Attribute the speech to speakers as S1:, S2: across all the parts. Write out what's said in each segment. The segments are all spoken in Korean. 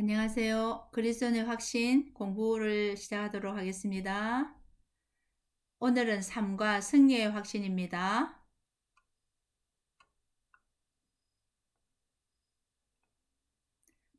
S1: 안녕하세요. 그리스도의 확신 공부를 시작하도록 하겠습니다. 오늘은 삶과 승리의 확신입니다.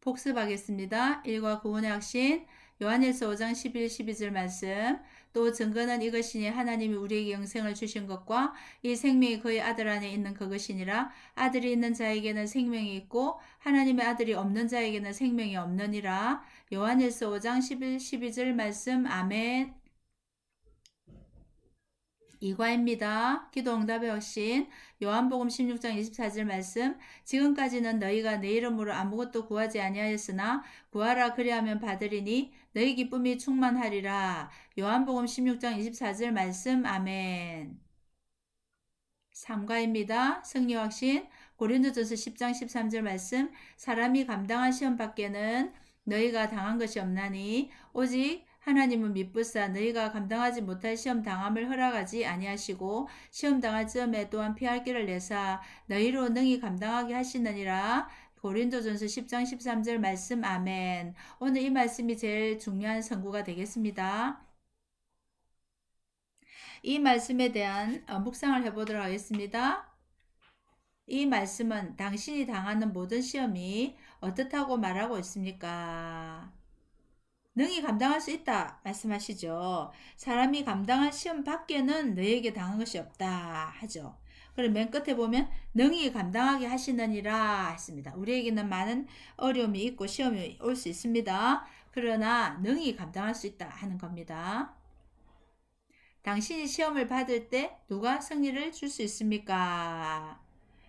S1: 복습하겠습니다. 1과 구원의 확신, 요한일서 5장 11, 12절 말씀. 또 증거는 이것이니 하나님이 우리에게 영생을 주신 것과 이 생명이 그의 아들 안에 있는 그것이니라. 아들이 있는 자에게는 생명이 있고 하나님의 아들이 없는 자에게는 생명이 없느니라. 요한일서 5장 11, 12절 말씀. 아멘. 이과입니다. 기도 응답의 확신. 요한복음 16장 24절 말씀. 지금까지는 너희가 내 이름으로 아무것도 구하지 아니하였으나 구하라 그리하면 받으리니 너희 기쁨이 충만하리라. 요한복음 16장 24절 말씀. 아멘. 3과입니다. 승리 확신. 고린도전서 10장 13절 말씀. 사람이 감당한 시험 밖에는 너희가 당한 것이 없나니 오직 하나님은 미쁘사 너희가 감당하지 못할 시험 당함을 허락하지 아니하시고 시험 당할 즈음에 또한 피할 길을 내사 너희로 능히 감당하게 하시느니라. 고린도전서 10장 13절 말씀. 아멘. 오늘 이 말씀이 제일 중요한 선구가 되겠습니다. 이 말씀에 대한 묵상을 해보도록 하겠습니다. 이 말씀은 당신이 당하는 모든 시험이 어떻다고 말하고 있습니까? 능히 감당할 수 있다 말씀하시죠. 사람이 감당할 시험 밖에는 너에게 당한 것이 없다 하죠. 그럼 맨 끝에 보면 능히 감당하게 하시느니라 했습니다. 우리에게는 많은 어려움이 있고 시험이 올 수 있습니다. 그러나 능히 감당할 수 있다 하는 겁니다. 당신이 시험을 받을 때 누가 승리를 줄 수 있습니까?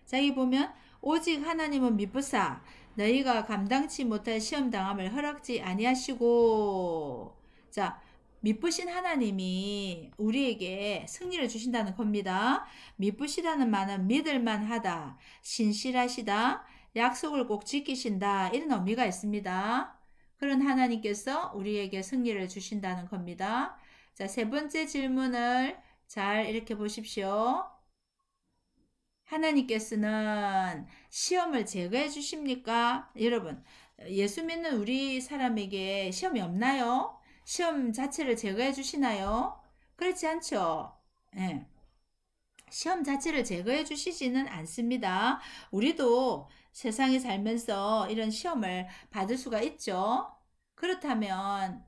S1: 자, 여기 보면 오직 하나님은 미쁘사 너희가 감당치 못할 시험 당함을 허락지 아니하시고, 자, 미쁘신 하나님이 우리에게 승리를 주신다는 겁니다. 미쁘시다는 말은 믿을만하다, 신실하시다, 약속을 꼭 지키신다, 이런 의미가 있습니다. 그런 하나님께서 우리에게 승리를 주신다는 겁니다. 자, 세 번째 질문을 잘 이렇게 보십시오. 하나님께서는 시험을 제거해 주십니까? 여러분, 예수 믿는 우리 사람에게 시험이 없나요? 시험 자체를 제거해 주시나요? 그렇지 않죠? 예. 시험 자체를 제거해 주시지는 않습니다. 우리도 세상에 살면서 이런 시험을 받을 수가 있죠. 그렇다면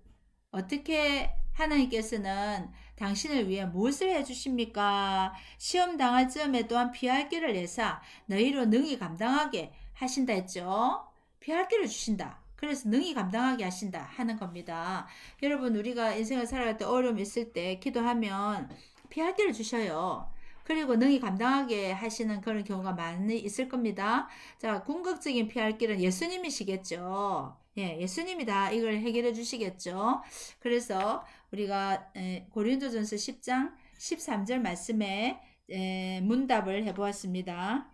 S1: 어떻게 하나님께서는 당신을 위해 무엇을 해주십니까? 시험 당할 즈음에 또한 피할 길을 내사 너희로 능히 감당하게 하신다 했죠. 피할 길을 주신다. 그래서 능히 감당하게 하신다 하는 겁니다. 여러분, 우리가 인생을 살아갈 때 어려움 있을 때 기도하면 피할 길을 주셔요. 그리고 능히 감당하게 하시는 그런 경우가 많이 있을 겁니다. 자, 궁극적인 피할 길은 예수님이시겠죠. 예, 예수님이 다 이걸 해결해 주시겠죠. 그래서 우리가 고린도전서 10장 13절 말씀에 문답을 해보았습니다.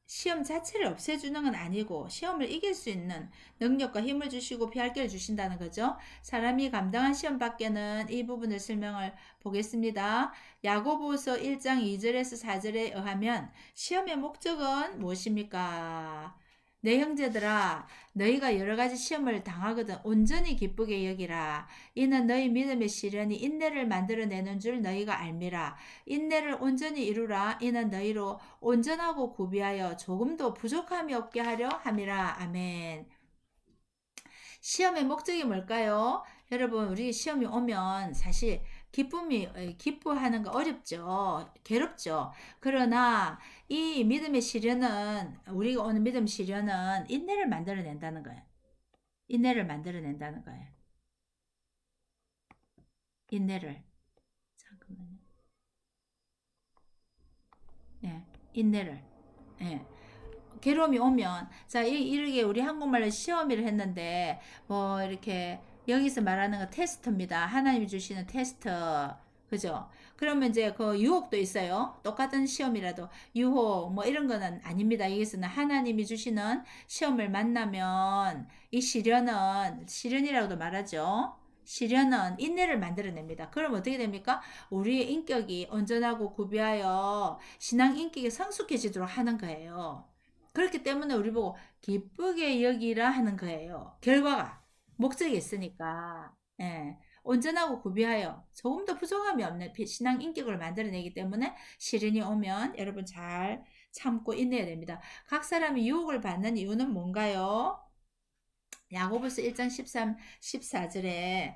S1: 시험 자체를 없애주는 건 아니고 시험을 이길 수 있는 능력과 힘을 주시고 피할 길을 주신다는 거죠. 사람이 감당한 시험 밖에는 이 부분을 설명을 보겠습니다. 야고보서 1장 2절에서 4절에 의하면 시험의 목적은 무엇입니까? 내 형제들아, 너희가 여러 가지 시험을 당하거든 온전히 기쁘게 여기라. 이는 너희 믿음의 시련이 인내를 만들어내는 줄 너희가 알미라. 인내를 온전히 이루라. 이는 너희로 온전하고 구비하여 조금도 부족함이 없게 하려 함이라. 아멘. 시험의 목적이 뭘까요? 여러분, 우리 시험이 오면 사실 기뻐하는 거 어렵죠. 괴롭죠. 그러나 이 믿음의 시련은, 우리가 오는 믿음 시련은 인내를 만들어낸다는 거예요. 인내를 만들어낸다는 거예요. 인내를. 잠깐만요. 예, 인내를. 예. 괴로움이 오면, 자, 이렇게 우리 한국말로 시험이를 했는데, 뭐, 이렇게, 여기서 말하는 거 테스트입니다. 하나님이 주시는 테스트. 그죠? 그러면 이제 그 유혹도 있어요. 똑같은 시험이라도 유혹, 뭐 이런 거는 아닙니다. 여기서는 하나님이 주시는 시험을 만나면 이 시련이라고도 말하죠. 시련은 인내를 만들어냅니다. 그럼 어떻게 됩니까? 우리의 인격이 온전하고 구비하여 신앙 인격이 성숙해지도록 하는 거예요. 그렇기 때문에 우리 보고 기쁘게 여기라 하는 거예요. 결과가 목적이 있으니까. 예. 온전하고 구비하여 조금 더 부족함이 없는 신앙 인격을 만들어내기 때문에 시련이 오면 여러분 잘 참고 인내해야 됩니다. 각 사람이 유혹을 받는 이유는 뭔가요? 야고보서 1장 13, 14절에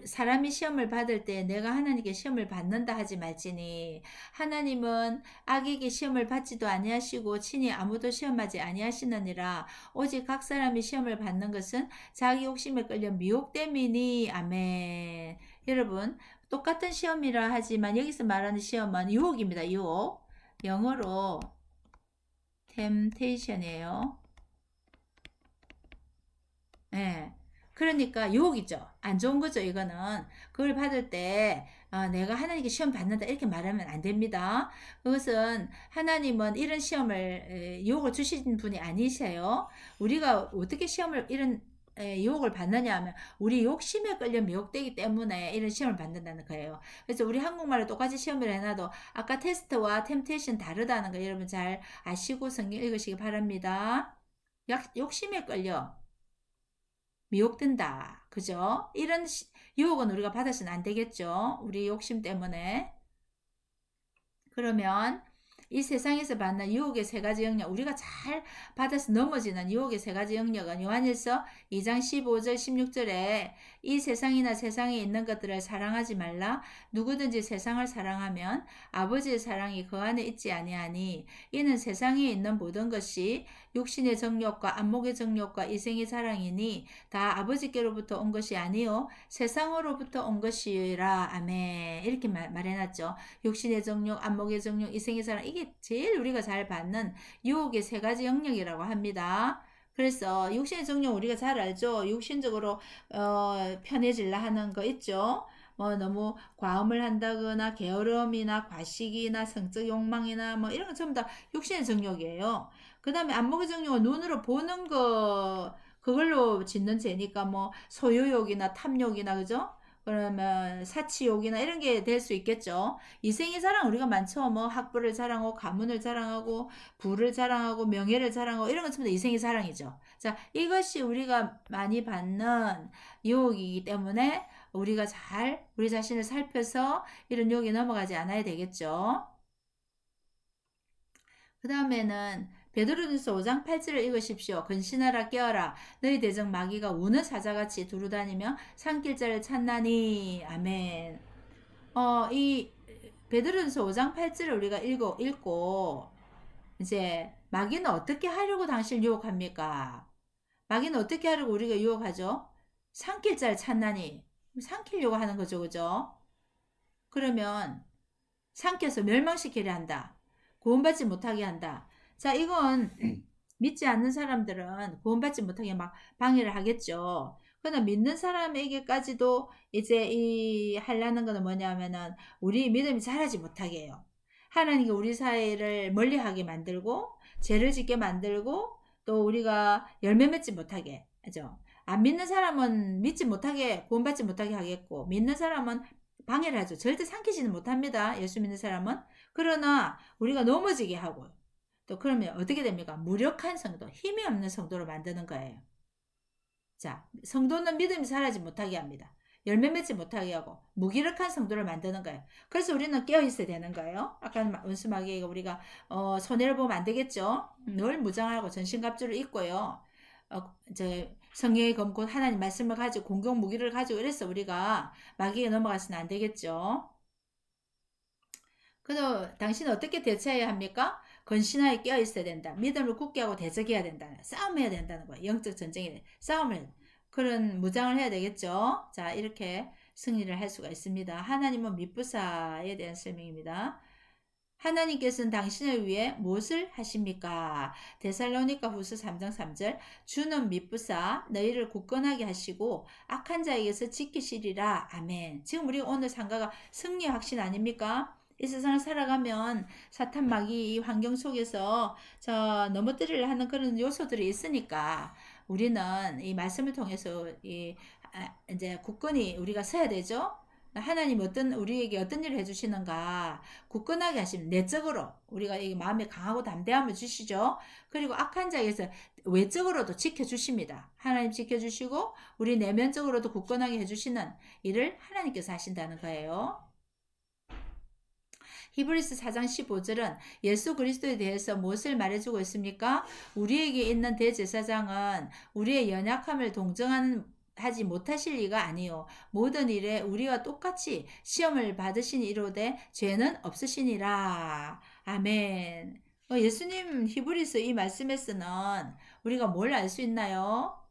S1: 사람이 시험을 받을 때 내가 하나님께 시험을 받는다 하지 말지니 하나님은 악에게 시험을 받지도 아니하시고 친히 아무도 시험하지 아니하시느니라. 오직 각 사람이 시험을 받는 것은 자기 욕심에 끌려 미혹됨이니. 아멘. 여러분 똑같은 시험이라 하지만 여기서 말하는 시험은 유혹입니다. 유혹. 영어로 temptation이에요. 예. 그러니까 유혹이죠. 안 좋은 거죠, 이거는. 그걸 받을 때, 내가 하나님께 시험 받는다, 이렇게 말하면 안 됩니다. 그것은 하나님은 이런 시험을, 유혹을 주신 분이 아니세요. 우리가 어떻게 시험을, 이런, 유혹을 받느냐 하면, 우리 욕심에 끌려 미혹되기 때문에 이런 시험을 받는다는 거예요. 그래서 우리 한국말로 똑같이 시험을 해놔도, 아까 테스트와 템테이션 다르다는 거 여러분 잘 아시고 성경 읽으시기 바랍니다. 욕심에 끌려. 미혹된다. 그죠? 이런 유혹은 우리가 받아서는 안 되겠죠? 우리 욕심 때문에. 그러면 이 세상에서 받는 유혹의 세 가지 영역, 우리가 잘 받아서 넘어지는 유혹의 세 가지 영역은 요한일서 2장 15절 16절에 이 세상이나 세상에 있는 것들을 사랑하지 말라. 누구든지 세상을 사랑하면 아버지의 사랑이 그 안에 있지 아니하니 이는 세상에 있는 모든 것이 육신의 정욕과 안목의 정욕과 이생의 사랑이니 다 아버지께로부터 온 것이 아니요 세상으로부터 온 것이라. 아멘. 이렇게 말해놨죠. 육신의 정욕, 안목의 정욕, 이생의 사랑, 이게 제일 우리가 잘 받는 유혹의 세 가지 영역이라고 합니다. 그래서 육신의 정욕 우리가 잘 알죠. 육신적으로 편해질라 하는 거 있죠. 뭐 너무 과음을 한다거나 게으름이나 과식이나 성적 욕망이나 뭐 이런 거 전부 다 육신의 정욕이에요. 그 다음에 안목의 정욕은 눈으로 보는 거 그걸로 짓는 죄니까 뭐 소유욕이나 탐욕이나 그죠? 그러면 사치욕이나 이런 게 될 수 있겠죠. 이생의 자랑 우리가 많죠. 뭐 학부를 자랑하고 가문을 자랑하고 부를 자랑하고 명예를 자랑하고 이런 것 전부 다 이생의 자랑이죠. 자, 이것이 우리가 많이 받는 유혹이기 때문에 우리가 잘 우리 자신을 살펴서 이런 유혹에 넘어가지 않아야 되겠죠. 그 다음에는 베드로전서 5장 8절을 읽으십시오. 근신하라 깨어라 너희 대적 마귀가 우는 사자같이 두루다니며 산길자를 찾나니. 아멘. 이 베드로전서 5장 8절을 우리가 읽고 이제 마귀는 어떻게 하려고 당신을 유혹합니까? 마귀는 어떻게 하려고 우리가 유혹하죠? 산길자를 찾나니. 삼키려고 하는 거죠. 그죠? 그러면 삼켜서 멸망시키려 한다. 구원받지 못하게 한다. 자, 이건 믿지 않는 사람들은 구원받지 못하게 막 방해를 하겠죠. 그러나 믿는 사람에게까지도 이제 이 하려는 거는 뭐냐면은 우리 믿음이 자라지 못하게 해요. 하나님께 우리 사이를 멀리하게 만들고 죄를 짓게 만들고 또 우리가 열매 맺지 못하게 하죠. 안 믿는 사람은 믿지 못하게 구원받지 못하게 하겠고 믿는 사람은 방해를 하죠. 절대 삼키지는 못합니다. 예수 믿는 사람은. 그러나 우리가 넘어지게 하고 또 그러면 어떻게 됩니까? 무력한 성도, 힘이 없는 성도로 만드는 거예요. 자, 성도는 믿음이 자라지 못하게 합니다. 열매 맺지 못하게 하고 무기력한 성도를 만드는 거예요. 그래서 우리는 깨어 있어야 되는 거예요. 아까 원수마귀가 우리가 손해를 보면 안 되겠죠. 늘 무장하고 전신갑주를 입고요. 이제 성령의 검고 하나님 말씀을 가지고 공격 무기를 가지고 이래서 우리가 마귀에 넘어가서는 안 되겠죠. 그래서 당신은 어떻게 대처해야 합니까? 건신하게 깨어 있어야 된다. 믿음을 굳게 하고 대적해야 된다. 싸움해야 된다는 거예요. 영적 전쟁에 싸움을 그런 무장을 해야 되겠죠. 자, 이렇게 승리를 할 수가 있습니다. 하나님은 미쁘사에 대한 설명입니다. 하나님께서는 당신을 위해 무엇을 하십니까? 데살로니가 후서 3장 3절 주는 미쁘사 너희를 굳건하게 하시고 악한 자에게서 지키시리라. 아멘. 지금 우리 오늘 상가가 승리 확신 아닙니까? 이 세상을 살아가면 사탄 마귀 이 환경 속에서 넘어뜨리려 하는 그런 요소들이 있으니까 우리는 이 말씀을 통해서 이제 굳건히 우리가 서야 되죠. 하나님 우리에게 어떤 일을 해주시는가 굳건하게 하시면 내적으로 우리가 이 마음에 강하고 담대함을 주시죠. 그리고 악한 자에서 외적으로도 지켜주십니다. 하나님 지켜주시고 우리 내면적으로도 굳건하게 해주시는 일을 하나님께서 하신다는 거예요. 히브리스 4장 15절은 예수 그리스도에 대해서 무엇을 말해주고 있습니까? 우리에게 있는 대제사장은 우리의 연약함을 동정하지 못하실 리가 아니요 모든 일에 우리와 똑같이 시험을 받으신 이로되 죄는 없으시니라. 아멘. 예수님 히브리서 이 말씀에서는 우리가 뭘 알 수 있나요?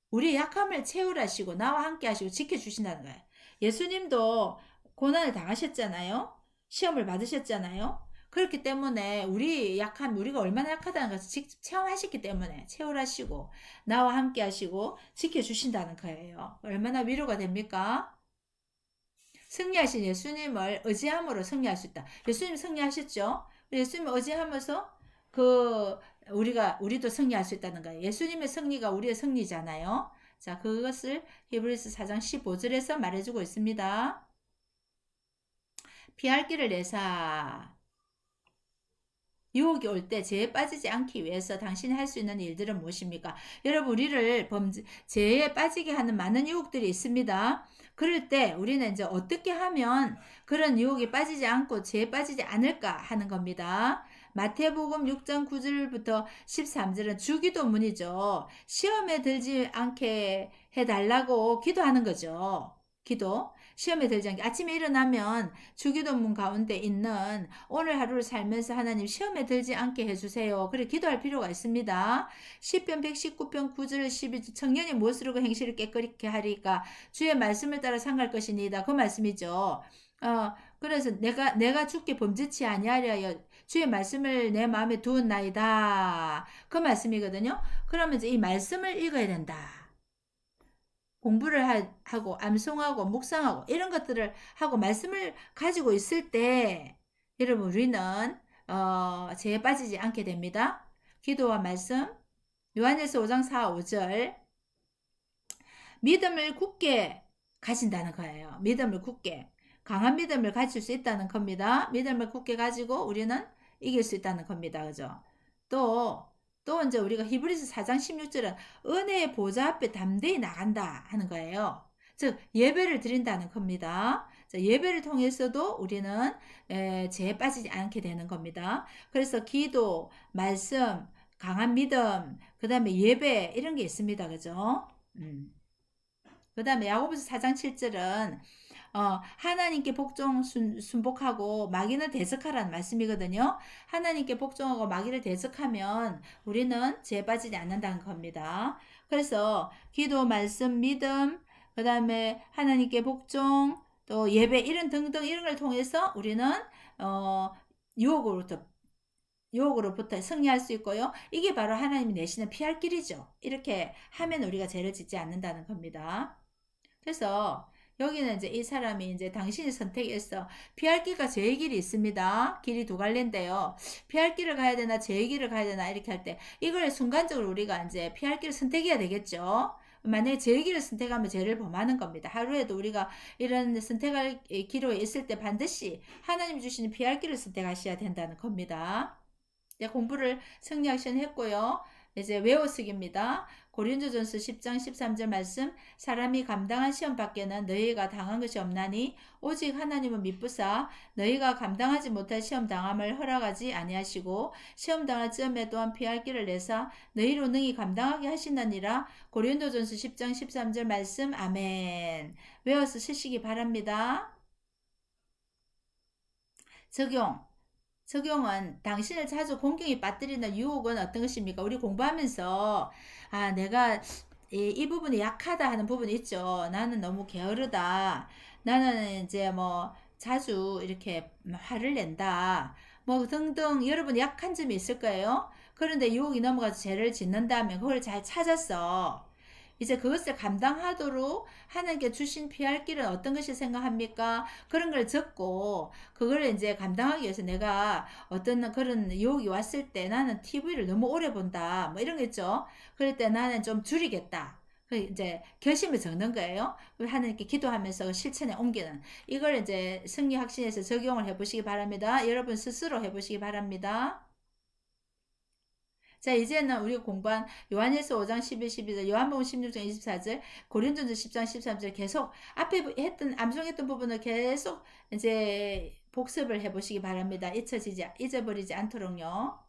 S1: 우리의 약함을 채울하시고 나와 함께 하시고 지켜주신다는 거예요. 예수님도 고난을 당하셨잖아요. 시험을 받으셨잖아요. 그렇기 때문에 우리가 얼마나 약하다는 것을 직접 체험하셨기 때문에 채울하시고 나와 함께 하시고 지켜주신다는 거예요. 얼마나 위로가 됩니까? 승리하신 예수님을 의지함으로 승리할 수 있다. 예수님 승리하셨죠? 예수님 의지하면서 우리도 승리할 수 있다는 거예요. 예수님의 승리가 우리의 승리잖아요. 자, 그것을 히브리서 4장 15절에서 말해주고 있습니다. 피할 길을 내사. 유혹이 올 때 죄에 빠지지 않기 위해서 당신이 할 수 있는 일들은 무엇입니까? 여러분, 우리를 죄에 빠지게 하는 많은 유혹들이 있습니다. 그럴 때 우리는 이제 어떻게 하면 그런 유혹에 빠지지 않고 죄에 빠지지 않을까 하는 겁니다. 마태복음 6장 9절부터 13절은 주기도문이죠. 시험에 들지 않게 해달라고 기도하는 거죠. 기도. 시험에 들지 않게 아침에 일어나면 주기도문 가운데 있는 오늘 하루를 살면서 하나님 시험에 들지 않게 해주세요. 그래 기도할 필요가 있습니다. 시편 119편 9절 12절 청년이 무엇으로 그 행실을 깨끗게 하리까 주의 말씀을 따라 상할 것이니이다. 그 말씀이죠. 그래서 내가 주께 범죄치 아니하려 주의 말씀을 내 마음에 두었나이다. 그 말씀이거든요. 그러면 이제 이 말씀을 읽어야 된다. 공부를 하고 암송하고 묵상하고 이런 것들을 하고 말씀을 가지고 있을 때 여러분 우리는 죄에 빠지지 않게 됩니다. 기도와 말씀 요한일서 5장 4, 5절 믿음을 굳게 가진다는 거예요. 믿음을 굳게 강한 믿음을 가질 수 있다는 겁니다. 믿음을 굳게 가지고 우리는 이길 수 있다는 겁니다. 그죠? 또 이제 우리가 히브리서 4장 16절은 은혜의 보좌 앞에 담대히 나간다 하는 거예요. 즉 예배를 드린다는 겁니다. 예배를 통해서도 우리는 죄에 빠지지 않게 되는 겁니다. 그래서 기도, 말씀, 강한 믿음, 그 다음에 예배 이런 게 있습니다. 그죠? 그 다음에 야고보서 4장 7절은 하나님께 순복하고 마귀는 대적하라는 말씀이거든요. 하나님께 복종하고 마귀를 대적하면 우리는 죄에 빠지지 않는다는 겁니다. 그래서 기도, 말씀, 믿음, 그 다음에 하나님께 복종, 또 예배 이런 등등 이런 걸 통해서 우리는 유혹으로부터 승리할 수 있고요. 이게 바로 하나님이 내시는 피할 길이죠. 이렇게 하면 우리가 죄를 짓지 않는다는 겁니다. 그래서 여기는 이제 이 사람이 이제 당신이 선택해서 피할 길과 죄의 길이 있습니다. 길이 두 갈래인데요. 피할 길을 가야 되나 죄의 길을 가야 되나 이렇게 할 때 이걸 순간적으로 우리가 이제 피할 길을 선택해야 되겠죠. 만약에 죄의 길을 선택하면 죄를 범하는 겁니다. 하루에도 우리가 이런 선택할 기로에 있을 때 반드시 하나님 주시는 피할 길을 선택하셔야 된다는 겁니다. 공부를 승리하신 했고요. 이제 외워쓰기입니다. 고린도전서 10장 13절 말씀 사람이 감당한 시험 밖에는 너희가 당한 것이 없나니 오직 하나님은 미쁘사 너희가 감당하지 못할 시험 당함을 허락하지 아니하시고 시험 당할 즈음에 또한 피할 길을 내사 너희로 능히 감당하게 하시느니라. 고린도전서 10장 13절 말씀 아멘. 외워서 쓰시기 바랍니다. 적용은 당신을 자주 공경에 빠뜨리는 유혹은 어떤 것입니까? 우리 공부하면서 내가 이 부분이 약하다 하는 부분이 있죠. 나는 너무 게으르다. 나는 이제 뭐 자주 이렇게 화를 낸다. 뭐 등등 여러분 약한 점이 있을 거예요. 그런데 유혹이 넘어가서 죄를 짓는다면 그걸 잘 찾았어. 이제 그것을 감당하도록 하나님께 주신 피할 길은 어떤 것이 생각합니까? 그런 걸 적고 그걸 이제 감당하기 위해서 내가 어떤 그런 유혹이 왔을 때 나는 TV를 너무 오래 본다 뭐 이런 거 있죠. 그럴 때 나는 좀 줄이겠다. 그 이제 결심을 적는 거예요. 하나님께 기도하면서 실천에 옮기는 이걸 이제 승리 확신에서 적용을 해보시기 바랍니다. 여러분 스스로 해보시기 바랍니다. 자, 이제는 우리가 공부한 요한일서 5장 11, 12절, 요한복음 16장 24절, 고린도전서 10장 13절 계속 앞에 했던 암송했던 부분을 계속 이제 복습을 해보시기 바랍니다. 잊어버리지 않도록요.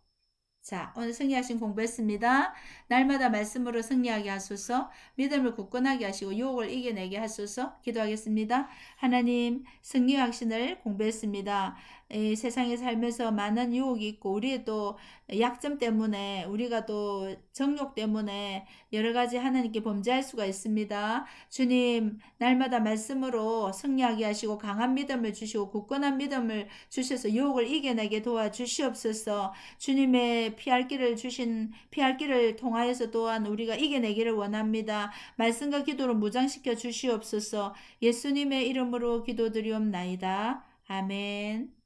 S1: 자, 오늘 승리하신 공부했습니다. 날마다 말씀으로 승리하게 하소서, 믿음을 굳건하게 하시고 유혹을 이겨내게 하소서. 기도하겠습니다. 하나님, 승리 확신을 공부했습니다. 이 세상에 살면서 많은 유혹이 있고 우리의 또 약점 때문에 우리가 또 정욕 때문에 여러 가지 하나님께 범죄할 수가 있습니다. 주님, 날마다 말씀으로 승리하게 하시고 강한 믿음을 주시고 굳건한 믿음을 주셔서 유혹을 이겨내게 도와주시옵소서. 주님의 피할 길을 통하여서 또한 우리가 이겨내기를 원합니다. 말씀과 기도로 무장시켜 주시옵소서. 예수님의 이름으로 기도드리옵나이다. 아멘.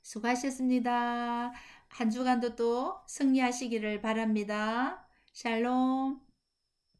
S1: 수고하셨습니다. 한 주간도 또 승리하시기를 바랍니다. 샬롬.